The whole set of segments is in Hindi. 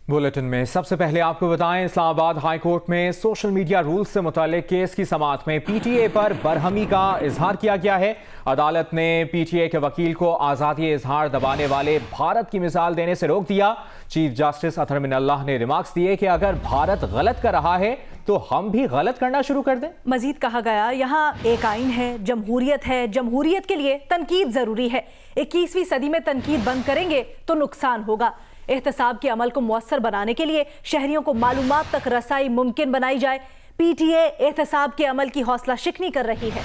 बुलेटिन में सबसे पहले आपको बताएं, इस्लामाबाद हाई कोर्ट में सोशल मीडिया रूल्स से मुतालिक केस की समाअत में पीटीए पर बरहमी का इजहार किया गया है। अदालत ने पीटीए के वकील को आज़ादी इजहार दबाने वाले भारत की मिसाल देने से रोक दिया। चीफ जस्टिस अतहर मिनल्लाह ने रिमार्क्स दिए कि अगर भारत गलत कर रहा है तो हम भी गलत करना शुरू कर दें। मजीद कहा गया, यहाँ एक आइन है, जमहूरियत है, जमहूरियत के लिए तनकीद जरूरी है। 21वीं सदी में तनकीद बंद करेंगे तो नुकसान होगा। एहतसाब के अमल को मुअस्सर बनाने के लिए शहरियों को मालूमात तक रसाई मुमकिन बनाई जाए। पीटीए एहतसाब के अमल की हौसला शिकनी कर रही है।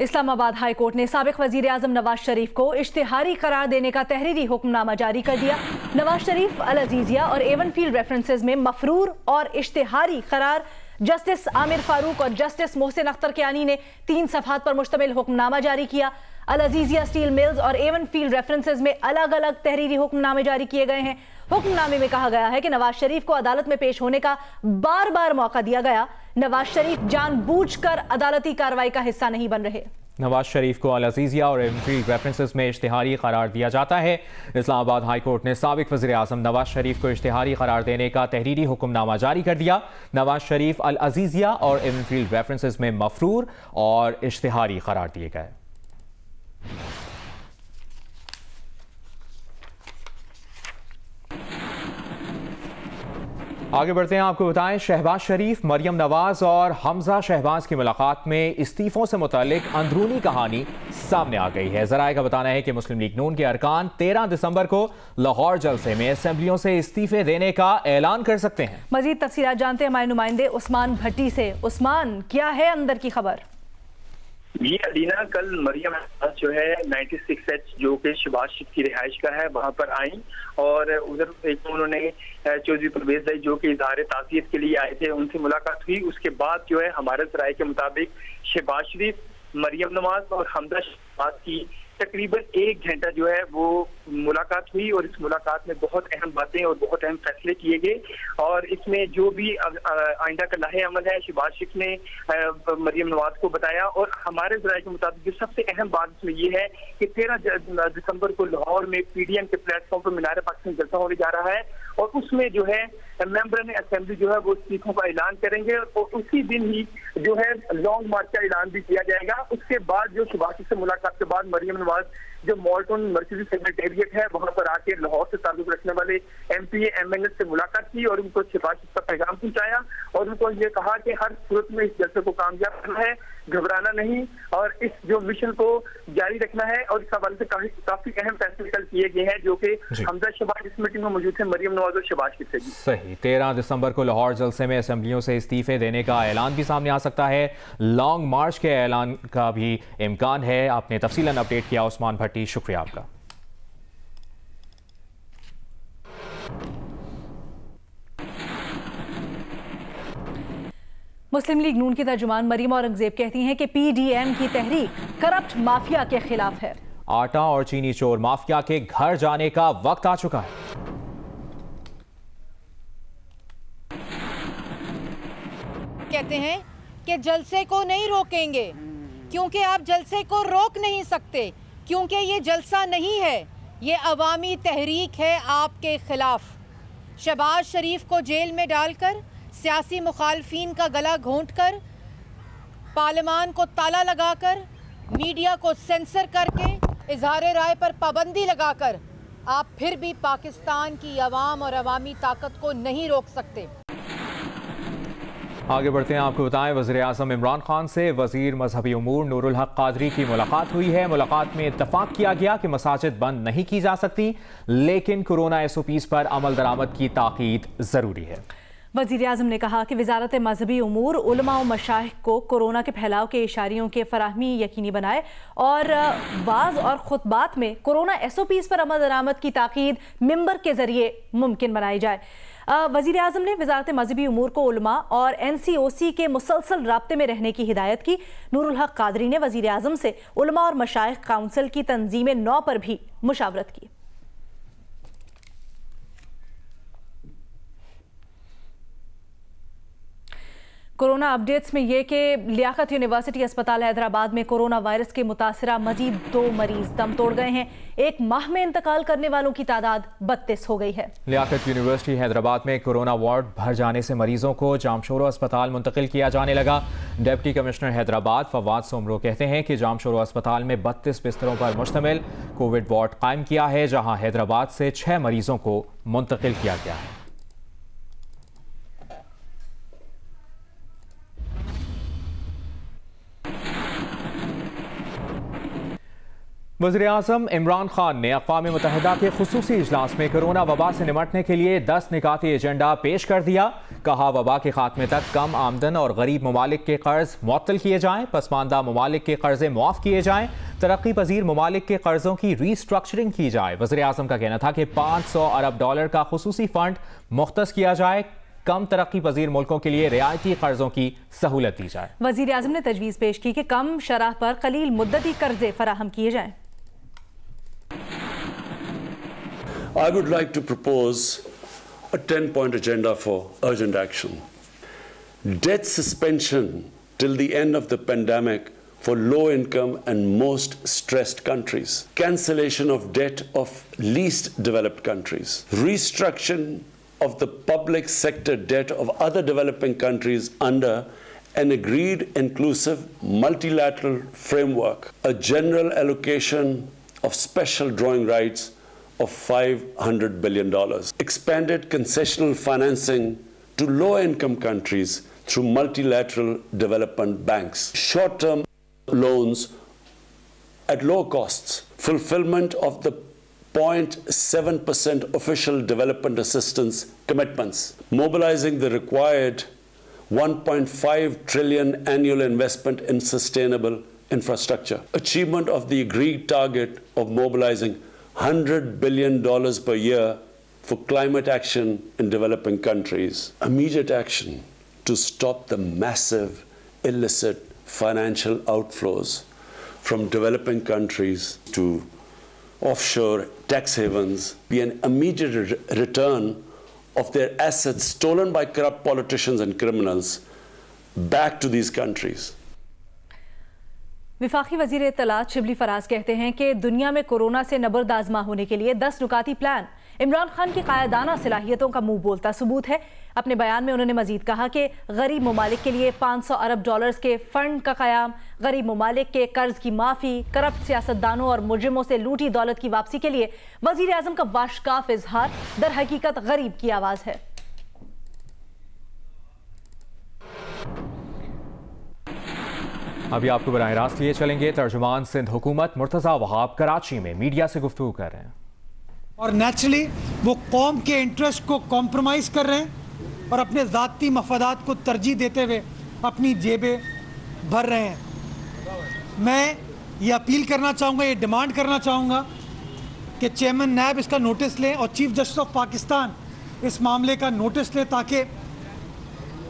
इस्लामाबाद हाई कोर्ट ने साबिक वजीर आजम नवाज शरीफ को इश्तिहारी करार देने का तहरीरी हुक्मनामा जारी कर दिया। नवाज शरीफ, अल अजीजिया और एवन फील्ड रेफरेंसेस में मफरूर और इश्तिहारी करार जस्टिस आमिर फारूक और जस्टिस मोहसिन अख्तर कियानी ने 3 सफ़हात पर मुश्तमिल हुक्मनामा जारी किया। अल अजीजिया स्टील मिल्स और एवन फील्ड रेफरेंसेस में अलग अलग तहरीरी हुक्मनामे जारी किए गए हैं। हुक्मनामे में कहा गया है कि नवाज शरीफ को अदालत में पेश होने का बार बार मौका दिया गया। नवाज शरीफ जानबूझकर अदालती कार्रवाई का हिस्सा नहीं बन रहे। नवाज शरीफ को अल अजीजिया और एवन फील्ड रेफरेंसेस में इश्तिहारी करार दिया जाता है। इस्लामाबाद हाई कोर्ट ने साबिक वज़ीर आज़म नवाज शरीफ को इश्तिहारी करार देने का तहरीरी हुक्मनामा जारी कर दिया। नवाज शरीफ अल अजीजिया और एवन फील्ड रेफरेंसेस में मफरूर और इश्तिहारी करार दिए गए। आगे बढ़ते हैं, आपको बताएं, शहबाज शरीफ, मरियम नवाज और हमजा शहबाज की मुलाकात में इस्तीफों से मुतालिक अंदरूनी कहानी सामने आ गई है। ज़राए का बताना है कि मुस्लिम लीग नून के अरकान 13 दिसंबर को लाहौर जलसे में असेंबलियों से इस्तीफे देने का ऐलान कर सकते हैं। मजीद तफसीलात जानते हैं हमारे नुमाइंदे उस्मान भट्टी से। उस्मान, क्या है अंदर की खबर? ये अलीना कल मरियम जो है 96H जो कि शहबाज शरीफ की रिहाइश का है वहां पर आई और उधर एक उन्होंने चौधरी परवेज भाई जो कि इजहार ताज़ियत के लिए आए थे उनसे मुलाकात हुई। उसके बाद जो है हमारे ज़राए के मुताबिक शहबाज शरीफ, मरियम नवाज और हमजा शहबाज की तकरीबन 1 घंटा जो है वो मुलाकात हुई और इस मुलाकात में बहुत अहम बातें और बहुत अहम फैसले किए गए और इसमें जो भी आइंदा का लाहे अमल है शहबाज शरीफ ने मरियम नवाज को बताया। और हमारे ज़राए के मुताबिक जो सबसे अहम बात इसमें ये है कि 13 दिसंबर को लाहौर में पीडीएम के प्लेटफॉर्म पर मीनार पाकिस्तान जलसा होने जा रहा है और उसमें जो है मेंबर ने असेंबली जो है वो इस्तीफों का ऐलान करेंगे और उसी दिन ही जो है लॉन्ग मार्च का ऐलान भी किया जाएगा। उसके बाद जो शहबाज शरीफ से मुलाकात के बाद मरियम नवाज जो मॉल्टन मर्कजी सेक्रेटेरिएट है वहां पर आके लाहौर से ताल्लुक रखने वाले एमपीए एमएलए से मुलाकात की और उनको शहबाज शरीफ का पैगाम पहुंचाया और उनको ये कहा कि हर सूरत में इस जलसे को कामयाब करना है, घबराना नहीं और इस जो मिशन को जारी रखना है। और इस हवाले से काफी अहम फैसले कल किए गए हैं जो कि हमजा शहबाज इस मीटिंग में मौजूद थे, मरियम नवाज और शहबाज शरीफ से भी। सही, 13 दिसंबर को लाहौर जलसे में असेंबलियों से इस्तीफे देने का ऐलान भी सामने आ सकता है। लॉन्ग मार्च के ऐलान का भी इम्कान है। आपने तफसीलन अपडेट किया उस्मान भट्टी, शुक्रिया आपका। मुस्लिम लीग नून की तर्जुमान मरीम औरंगजेब कहती हैं कि पीडीएम की तहरीक करप्ट माफिया के खिलाफ है। आटा और चीनी चोर माफिया के घर जाने का वक्त आ चुका है। कहते हैं कि जलसे को नहीं रोकेंगे क्योंकि आप जलसे को रोक नहीं सकते, क्योंकि ये जलसा नहीं है, ये अवामी तहरीक है आपके खिलाफ। शहबाज शरीफ को जेल में डालकर, सियासी मुखालफीन का गला घोंटकर, पार्लियामान को ताला लगाकर, मीडिया को सेंसर करके, इजहार राय पर पाबंदी लगाकर आप फिर भी पाकिस्तान की अवाम और अवामी ताकत को नहीं रोक सकते। आगे बढ़ते हैं, आपको बताएं, वज़ीर आज़म इमरान खान से वज़ीर मजहबी उमूर नूरुल हक कादरी की मुलाकात हुई है। मुलाकात में इत्तफाक किया गया कि मसाजिद बंद नहीं की जा सकती, लेकिन कोरोना SOPs पर अमल दरामद की ताकीद ज़रूरी है। वज़ीर आज़म ने कहा कि वज़ारत मजहबी उमूर उलमा और मशाइख को कोरोना के फैलाव के इशारियों के फराहमी यकीनी बनाए और वाज़ और खुतबात में कोरोना SOPs पर अमल दरामद की ताकीद मिंबर के ज़रिए मुमकिन बनाई जाए। वज़ीर आज़म ने वज़ारत मजहबी उमूर को उलमा और NCOC के मुसलसल राब्ते में रहने की हिदायत की। नूरुल हक कादरी ने वज़ीर आज़म से उलमा और मशाइख काउंसिल की तंजीम 9 पर भी मुशावरत की। कोरोना अपडेट्स में ये कि लियाकत यूनिवर्सिटी अस्पताल हैदराबाद में कोरोना वायरस के मुतासरा मजीद 2 मरीज दम तोड़ गए हैं। एक माह में इंतकाल करने वालों की तादाद 32 हो गई है। लियाकत यूनिवर्सिटी हैदराबाद में कोरोना वार्ड भर जाने से मरीजों को जामशोरो अस्पताल मुंतकिल किया जाने लगा। डिप्टी कमिश्नर हैदराबाद फवाद सोमरो कहते हैं कि जामशोरो अस्पताल में 32 बिस्तरों पर मुश्तमिल कोविड वार्ड कायम किया है, जहां हैदराबाद से 6 मरीजों को मुंतकिल किया गया है। वज़ीर-ए-आज़म इमरान खान ने अक़वाम मुत्तहिदा के खुसूसी इजलास में कोरोना वबा से निमटने के लिए 10 निकाती एजेंडा पेश कर दिया। कहा, वबा के खात्मे तक कम आमदन और गरीब ममालिक के कर्ज मुअत्तल किए जाएं, पसमानदा ममालिक के कर्जे मुआफ़ किए जाएं, तरक्की पजीर ममालिक के कर्जों की रीस्ट्रक्चरिंग की जाए। वज़ीर-ए-आज़म का कहना था कि 500 अरब डॉलर का खुसूसी फंड मुख्तस किया जाए, कम तरक्की पजीर मुल्कों के लिए रियायती कर्जों की सहूलत दी जाए। वज़ीर-ए-आज़म ने तजवीज़ पेश की कि कम शरह पर कलील मुद्दती कर्जे फराहम किए जाएं। I would like to propose a 10-point agenda for urgent action. Debt suspension till the end of the pandemic for low-income and most stressed countries. Cancellation of debt of least developed countries. Restructuring of the public sector debt of other developing countries under an agreed inclusive multilateral framework. A general allocation of special drawing rights of $500 billion. Expanded concessional financing to low-income countries through multilateral development banks. Short-term loans at low costs. Fulfillment of the 0.7% official development assistance commitments. Mobilizing the required 1.5 trillion annual investment in sustainable infrastructure. Achievement of the agreed target of mobilizing $100 billion per year for climate action in developing countries. Immediate action to stop the massive illicit financial outflows from developing countries to offshore tax havens. Be an immediate return of their assets stolen by corrupt politicians and criminals back to these countries. विफाकी वजीर इत्तलात शिबली फराज कहते हैं कि दुनिया में कोरोना से नबर्द आजमा होने के लिए 10 नुकाती प्लान इमरान खान की कायदाना सलाहियतों का मुंह बोलता सबूत है। अपने बयान में उन्होंने मजीद कहा कि गरीब ममालिक के लिए 500 अरब डॉलर्स के फंड का क़याम, गरीब ममालिक के कर्ज की माफ़ी, करप्ट सियासतदानों और मुजरिमों से लूटी दौलत की वापसी के लिए वजीर आज़म का वाशकाफ इजहार दर हकीकत गरीब की आवाज़ है। अभी आपको बराह रास्त लिए चलेंगे। तर्जुमान सिंध हुकूमत मुर्तज़ा वहाब कराची में मीडिया से गुफ्तगू कर रहे हैं और नेचुरली वो कौम के इंटरेस्ट को कॉम्प्रोमाइज़ कर रहे हैं और अपने ज़ाती मफादात को तरजीह देते हुए अपनी जेबें भर रहे हैं। मैं ये अपील करना चाहूँगा, ये डिमांड करना चाहूँगा कि चेयरमैन नैब इसका नोटिस लें और चीफ जस्टिस ऑफ पाकिस्तान इस मामले का नोटिस लें, ताकि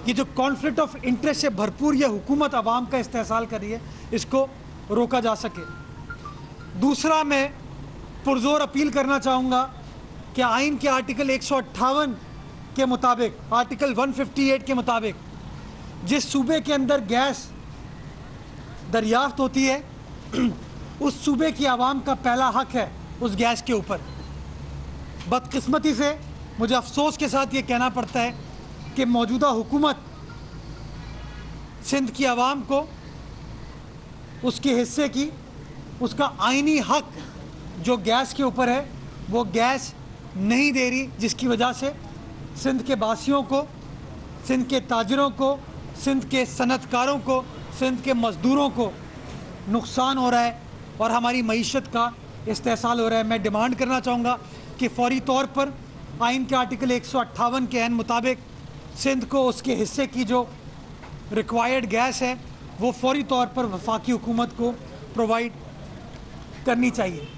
ये जो कॉन्फ्लिक्ट ऑफ इंटरेस्ट से भरपूर ये हुकूमत आवाम का इस्तेहसाल कर रही है, इसको रोका जा सके। दूसरा, मैं पुरजोर अपील करना चाहूँगा कि आइन के आर्टिकल 158 के मुताबिक, आर्टिकल 158 के मुताबिक जिस सूबे के अंदर गैस दरियाफ्त होती है उस सूबे की आवाम का पहला हक है उस गैस के ऊपर। बदकिस्मती से मुझे अफसोस के साथ ये कहना पड़ता है कि मौजूदा हुकूमत सिंध की आवाम को उसके हिस्से की, उसका आइनी हक जो गैस के ऊपर है वो गैस नहीं दे रही, जिसकी वजह से सिंध के बासियों को, सिंध के ताजरों को, सिंध के सनतकारों को, सिंध के मज़दूरों को नुकसान हो रहा है और हमारी मईशत का इस्तेहसाल हो रहा है। मैं डिमांड करना चाहूँगा कि फौरी तौर पर आइन के आर्टिकल 158 के ऐन मुताबिक सिंध को उसके हिस्से की जो रिक्वायर्ड गैस है वो फौरी तौर पर वफाकी हुकूमत को प्रोवाइड करनी चाहिए।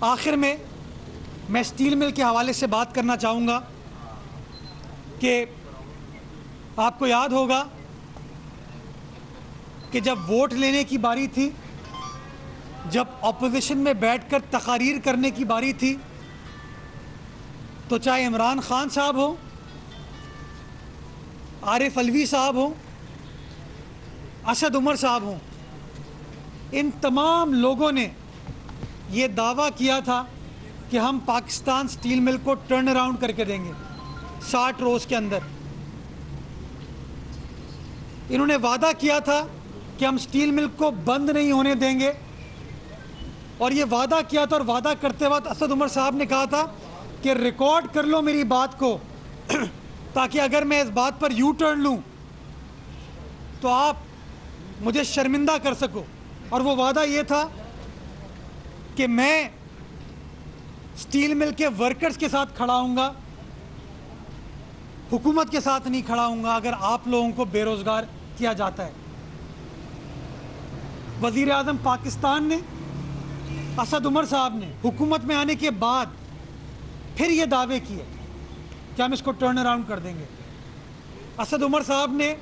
आखिर में मैं स्टील मिल के हवाले से बात करना चाहूँगा कि आपको याद होगा कि जब वोट लेने की बारी थी, जब अपोजिशन में बैठकर तकारीर करने की बारी थी, तो चाहे इमरान खान साहब हो, आरिफ अलवी साहब हो, असद उमर साहब हों, इन तमाम लोगों ने ये दावा किया था कि हम पाकिस्तान स्टील मिल को टर्न अराउंड करके देंगे 60 रोज़ के अंदर। इन्होंने वादा किया था कि हम स्टील मिल को बंद नहीं होने देंगे, और ये वादा किया था। और वादा करते वक्त असद उमर साहब ने कहा था कि रिकॉर्ड कर लो मेरी बात को ताकि अगर मैं इस बात पर यू टर्न लूँ तो आप मुझे शर्मिंदा कर सको। और वो वादा ये था कि मैं स्टील मिल के वर्कर्स के साथ खड़ा हूँगा, हुकूमत के साथ नहीं खड़ा हूँगा अगर आप लोगों को बेरोज़गार किया जाता है। वज़ीर आज़म पाकिस्तान ने, असद उमर साहब ने हुकूमत में आने के बाद फिर ये दावे किए कि हम इसको टर्न अराउंड कर देंगे। असद उमर साहब ने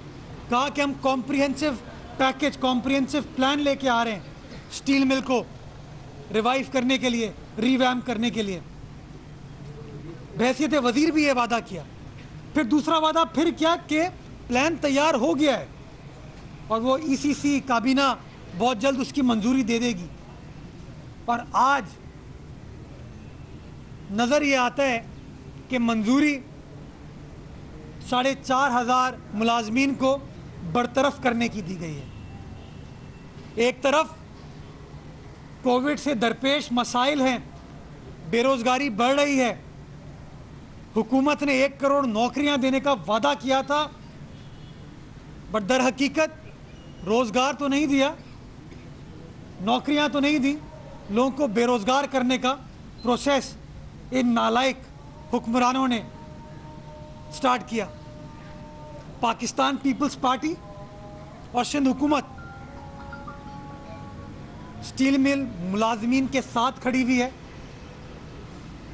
कहा कि हम कॉम्प्रिहेंसिव पैकेज, कॉम्प्रिहेंसिव प्लान लेके आ रहे हैं स्टील मिल को रिवाइव करने के लिए, रीवैम्प करने के लिए। बहैसियत वज़ीर भी ये वादा किया। फिर दूसरा वादा फिर क्या कि प्लान तैयार हो गया है और वो ईसीसी काबीना बहुत जल्द उसकी मंजूरी दे देगी। और आज नज़र ये आता है कि मंजूरी 4,500 मुलाजमीन को बरतरफ करने की दी गई है। एक तरफ कोविड से दरपेश मसाइल हैं, बेरोज़गारी बढ़ रही है, हुकूमत ने 1 करोड़ नौकरियां देने का वादा किया था, बट दर हकीकत रोज़गार तो नहीं दिया, नौकरियां तो नहीं दी, लोगों को बेरोज़गार करने का प्रोसेस इन नालायक हुक्मरानों ने स्टार्ट किया। पाकिस्तान पीपल्स पार्टी और सिंध हुकूमत स्टील मिल मुलाजमीन के साथ खड़ी हुई है।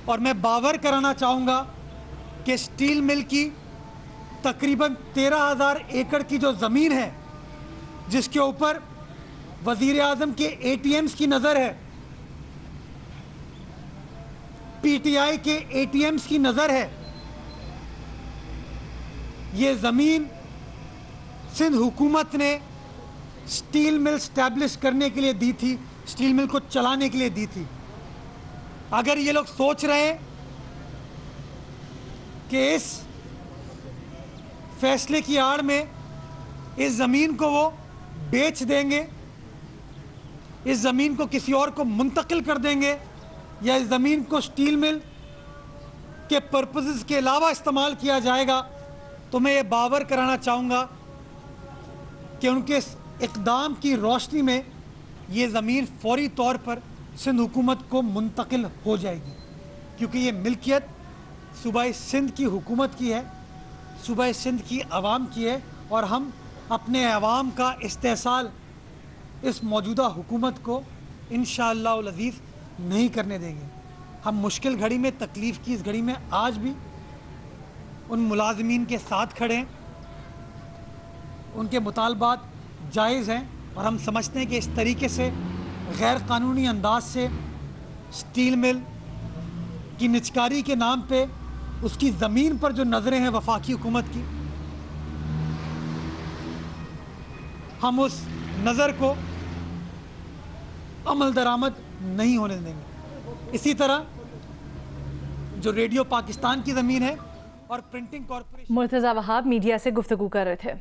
और मैं बावर कराना चाहूँगा कि स्टील मिल की तकरीबन 13,000 एकड़ की जो ज़मीन है, जिसके ऊपर वज़ीर आज़म के ATMs की नज़र है, PTI के ATMs की नज़र है, ये ज़मीन सिंध हुकूमत ने स्टील मिल स्टैब्लिश करने के लिए दी थी, स्टील मिल को चलाने के लिए दी थी। अगर ये लोग सोच रहे हैं कि इस फैसले की आड़ में इस ज़मीन को वो बेच देंगे, इस ज़मीन को किसी और को मुंतकिल कर देंगे, या इस ज़मीन को स्टील मिल के पर्पसेस के अलावा इस्तेमाल किया जाएगा, तो मैं ये बावर कराना चाहूँगा कि उनके इस इक़दाम की रोशनी में ये ज़मीन फौरी तौर पर सिंध हुकूमत को मुंतकिल हो जाएगी, क्योंकि ये मिल्कियत सूबाई सिंध की हुकूमत की है, सूबाई सिंध की आवाम की है, और हम अपने आवाम का इस्तेहसाल इस मौजूदा हुकूमत को इंशाअल्लाह अज़ीज़ नहीं करने देंगे। हम मुश्किल घड़ी में, तकलीफ़ की इस घड़ी में आज भी उन मुलाजमीन के साथ खड़े हैं, उनके मुतालबात जायज़ हैं, और हम समझते हैं कि इस तरीके से गैर कानूनी अंदाज से स्टील मिल की निचकारी के नाम पे उसकी ज़मीन पर जो नज़रें हैं वफाकी हुकूमत की, हम उस नज़र को अमल दरामद नहीं होने देंगे। इसी तरह जो रेडियो पाकिस्तान की ज़मीन है और printing corporation. Murtaza Wahab media से गुफ्तगू कर रहे थे।